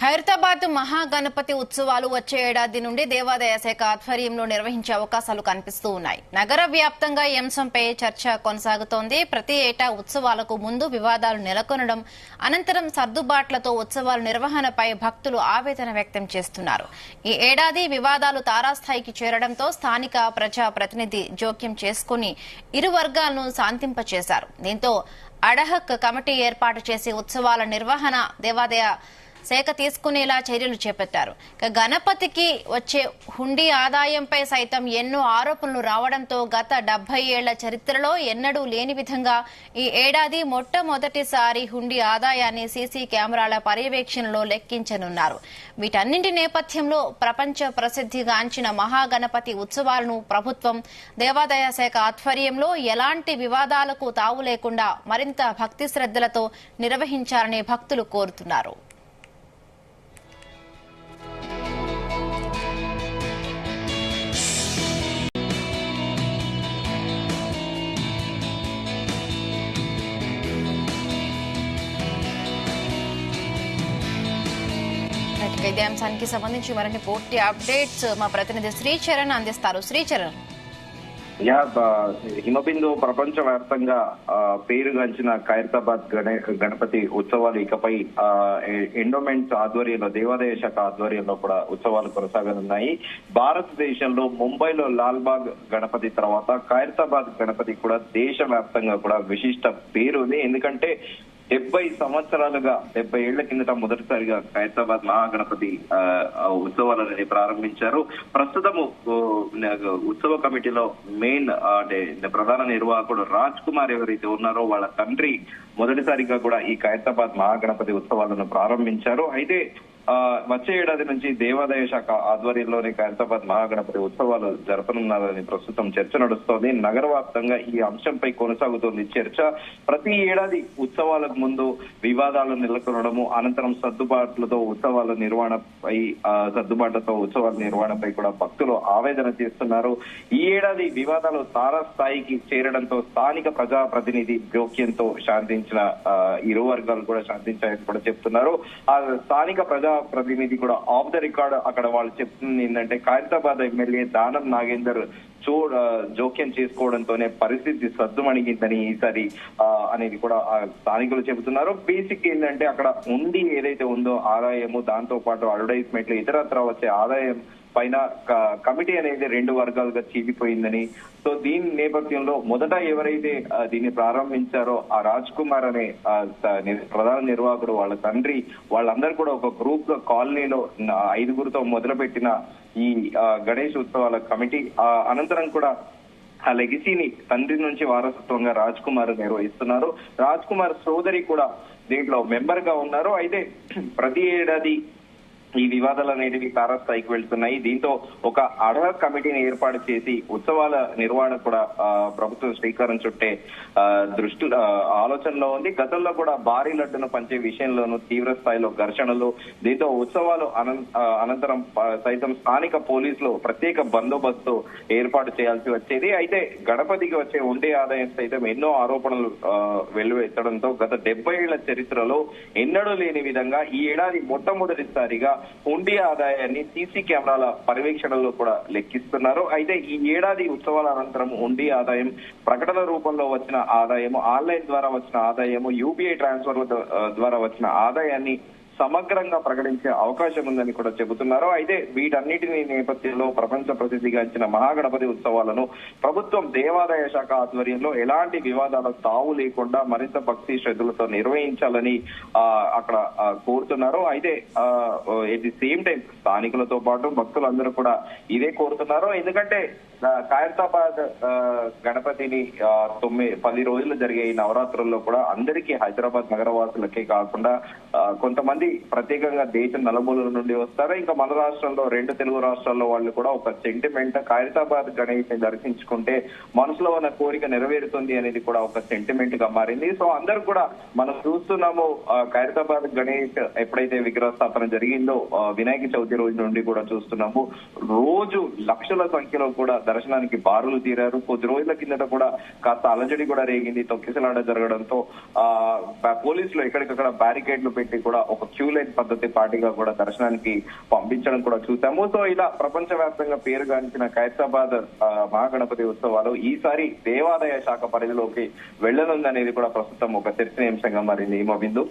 ఖైరతాబాద్ మహాగణపతి ఉత్సవాలు వచ్చే ఏడాది నుండి దేవాదాయ శాఖ ఆధ్వర్యంలో నిర్వహించే అవకాశాలు కనిపిస్తూ ఉన్నాయి. నగర వ్యాప్తంగా ఈ అంశంపై చర్చ కొనసాగుతోంది. ప్రతి ఏటా ఉత్సవాలకు ముందు వివాదాలు నెలకొనడం, అనంతరం సర్దుబాట్లతో ఉత్సవాల నిర్వహణపై భక్తులు ఆవేదన వ్యక్తం చేస్తున్నారు. ఈ ఏడాది వివాదాలు తారాస్థాయికి చేరడంతో స్థానిక ప్రజా ప్రతినిధి జోక్యం చేసుకుని ఇరు వర్గాలను శాంతింపచేశారు. దీంతో అడహక్ కమిటీ ఏర్పాటు చేసి ఉత్సవాల నిర్వహణ దేవాదాయ శాఖ తీసుకునేలా చర్యలు చేపట్టారు. గణపతికి వచ్చే హుండీ ఆదాయంపై సైతం ఎన్నో ఆరోపణలు రావడంతో గత 70 ఏళ్ల చరిత్రలో ఎన్నడూ లేని విధంగా ఈ ఏడాది మొట్టమొదటిసారి హుండీ ఆదాయాన్ని సీసీ కెమెరాల పర్యవేక్షణలో లెక్కించనున్నారు. వీటన్నింటి నేపథ్యంలో ప్రపంచ ప్రసిద్ధిగాంచిన మహాగణపతి ఉత్సవాలను ప్రభుత్వం దేవాదాయ శాఖ ఆధ్వర్యంలో ఎలాంటి వివాదాలకు తావు లేకుండా మరింత భక్తి శ్రద్ధలతో నిర్వహించాలని భక్తులు కోరుతున్నారు. ఇదే అంశానికి సంబంధించి మరిన్ని పూర్తి అప్డేట్స్ మా ప్రతినిధి శ్రీచరణ్ అందిస్తారు. శ్రీచరణ్, హిమబిందు ప్రపంచ వ్యాప్తంగా పేరుగాంచిన ఖైరతాబాద్ గణపతి ఉత్సవాలు ఇకపై ఎండోమెంట్స్ ఆధ్వర్యంలో దేవాదాయ శాఖ ఆధ్వర్యంలో కూడా ఉత్సవాలు కొనసాగనున్నాయి. భారతదేశంలో ముంబైలో లాల్బాగ్ గణపతి తర్వాత ఖైరతాబాద్ గణపతి కూడా దేశవ్యాప్తంగా కూడా విశిష్ట పేరు ఉంది. ఎందుకంటే 70 సంవత్సరాలుగా 70 ఏళ్ల కిందట మొదటిసారిగా ఖైరతాబాద్ మహాగణపతి ఉత్సవాలని ప్రారంభించారు. ప్రస్తుతము ఉత్సవ కమిటీలో మెయిన్ అంటే ప్రధాన నిర్వాహకుడు రాజ్ కుమార్ ఎవరైతే ఉన్నారో వాళ్ళ తండ్రి మొదటిసారిగా కూడా ఈ ఖైరతాబాద్ మహాగణపతి ఉత్సవాలను ప్రారంభించారు. అయితే వచ్చే ఏడాది నుంచి దేవాదాయ శాఖ ఆధ్వర్యంలోని ఖైరతాబాద్ మహాగణపతి ఉత్సవాలు జరపనున్నారని ప్రస్తుతం చర్చ నడుస్తోంది. నగర వ్యాప్తంగా ఈ అంశంపై కొనసాగుతోంది చర్చ. ప్రతి ఏడాది ఉత్సవాలకు ముందు వివాదాలు నెలకొనడము, అనంతరం సర్దుబాట్లతో ఉత్సవాల నిర్వహణపై కూడా భక్తులు ఆవేదన చేస్తున్నారు. ఈ ఏడాది వివాదాలు తారాస్థాయికి చేరడంతో స్థానిక ప్రజా ప్రతినిధి జోక్యంతో శాంతించిన ఇరు వర్గాలు కూడా శాంతించాయని కూడా చెప్తున్నారు. ఆ స్థానిక ప్రజా ప్రతినిధి కూడా ఆఫ్ ద రికార్డ్ అక్కడ వాళ్ళు చెప్తుంది ఏంటంటే ఖైరతాబాద్ ఎమ్మెల్యే దానం నాగేందర్ జోక్యం చేసుకోవడంతోనే పరిస్థితి సద్దుమణిగిందని ఈసారి అనేది కూడా స్థానికులు చెబుతున్నారు. బేసిక్ ఏంటంటే అక్కడ ఉండి ఏదైతే ఉందో ఆదాయము, దాంతో పాటు అడ్వర్టైజ్మెంట్లు ఇతరత్ర వచ్చే ఆదాయం పైన కమిటీ అనేది 2 వర్గాలుగా చీలిపోయిందని, సో దీని నేపథ్యంలో మొదట ఎవరైతే దీన్ని ప్రారంభించారో ఆ రాజ్ కుమార్ అనే ప్రధాన నిర్వాహకుడు వాళ్ళ తండ్రి వాళ్ళందరూ కూడా ఒక గ్రూప్ గా కాలనీలో 5గురితో మొదలుపెట్టిన ఈ గణేష్ ఉత్సవాల కమిటీ అనంతరం కూడా ఆ లెగసీని తండ్రి నుంచి వారసత్వంగా రాజ్ కుమార్ నిర్వహిస్తున్నారు. రాజ్ కుమార్ సోదరి కూడా దీంట్లో మెంబర్ గా ఉన్నారు. అయితే ప్రతి ఏడాది ఈ వివాదాలు అనేటివి తారాస్థాయికి వెళ్తున్నాయి. దీంతో ఒక అడ్హాక్ కమిటీని ఏర్పాటు చేసి ఉత్సవాల నిర్వహణ కూడా ప్రభుత్వం శ్రీకారం చుట్టే ఆలోచనలో ఉంది. గతంలో కూడా భారీ లడ్డును పంచే విషయంలోనూ తీవ్ర స్థాయిలో ఘర్షణలు, దీంతో ఉత్సవాలు అనంతరం సైతం స్థానిక పోలీసులు ప్రత్యేక బందోబస్తు ఏర్పాటు చేయాల్సి వచ్చేది. అయితే గణపతికి వచ్చే ఉండే ఆదాయం సైతం ఎన్నో ఆరోపణలు వెల్లువెత్తడంతో గత 70 ఏళ్ల చరిత్రలో ఎన్నడూ లేని విధంగా ఈ ఏడాది మొట్టమొదటిసారిగా హుండీ ఆదాయాన్ని సీసీ కెమెరాల పర్యవేక్షణలో కూడా లెక్కిస్తున్నారు. అయితే ఈ ఏడాది ఉత్సవాల అనంతరం హుండీ ఆదాయం, ప్రకటన రూపంలో వచ్చిన ఆదాయము, ఆన్లైన్ ద్వారా వచ్చిన ఆదాయము, యూపీఐ ట్రాన్స్ఫర్ల ద్వారా వచ్చిన ఆదాయాన్ని సమగ్రంగా ప్రకటించే అవకాశం ఉందని కూడా చెబుతున్నారు. అయితే వీటన్నిటిని నేపథ్యంలో ప్రపంచ ప్రసిద్ధిగాంచిన మహాగణపతి ఉత్సవాలను ప్రభుత్వం దేవాదాయ శాఖ ఆధ్వర్యంలో ఎలాంటి వివాదాలకు తావు లేకుండా మరింత భక్తి శ్రద్ధలతో నిర్వహించాలని అక్కడ కోరుతున్నారు. అయితే ఎట్ ది సేమ్ టైం స్థానికులతో పాటు భక్తులందరూ కూడా ఇదే కోరుతున్నారు. ఎందుకంటే ఖైరతాబాద్ గణపతిని 10 రోజులు జరిగే ఈ నవరాత్రుల్లో కూడా అందరికీ హైదరాబాద్ నగరవాసులకే కాకుండా కొంతమంది ప్రత్యేకంగా దేశం నలుమూలల నుండి వస్తారు. ఇంకా మన రాష్ట్రంలో 2 తెలుగు రాష్ట్రాల్లో వాళ్ళు కూడా ఒక సెంటిమెంట్, ఖైరతాబాద్ గణేష్ ని దర్శించుకుంటే మనసులో ఉన్న కోరిక నెరవేరుతుంది అనేది కూడా ఒక సెంటిమెంట్ గా మారింది. సో అందరూ కూడా మనం చూస్తున్నాము ఖైరతాబాద్ గణేష్ ఎప్పుడైతే విగ్రహ స్థాపన జరిగిందో వినాయక చవితి రోజు నుండి కూడా చూస్తున్నాము రోజు లక్షల సంఖ్యలో కూడా దర్శనానికి బారులు తీరారు. కొద్ది రోజుల కిందట కూడా కాస్త అలజడి కూడా రేగింది, తొక్కిసలాట జరగడంతో పోలీసులు ఎక్కడికక్కడ బ్యారికేడ్లు పెట్టి కూడా ఒక క్యూ లైన్ పద్ధతి పాటిగా కూడా దర్శనానికి పంపించడం కూడా చూసాము. సో ఇలా ప్రపంచవ్యాప్తంగా పేరుగాంచిన ఖైరతాబాద్ మహాగణపతి ఉత్సవాలు ఈసారి దేవాదాయ శాఖ పరిధిలోకి వెళ్లనుందనేది కూడా ప్రస్తుతం ఒక చర్చనీయాంశంగా మారింది. బిందు.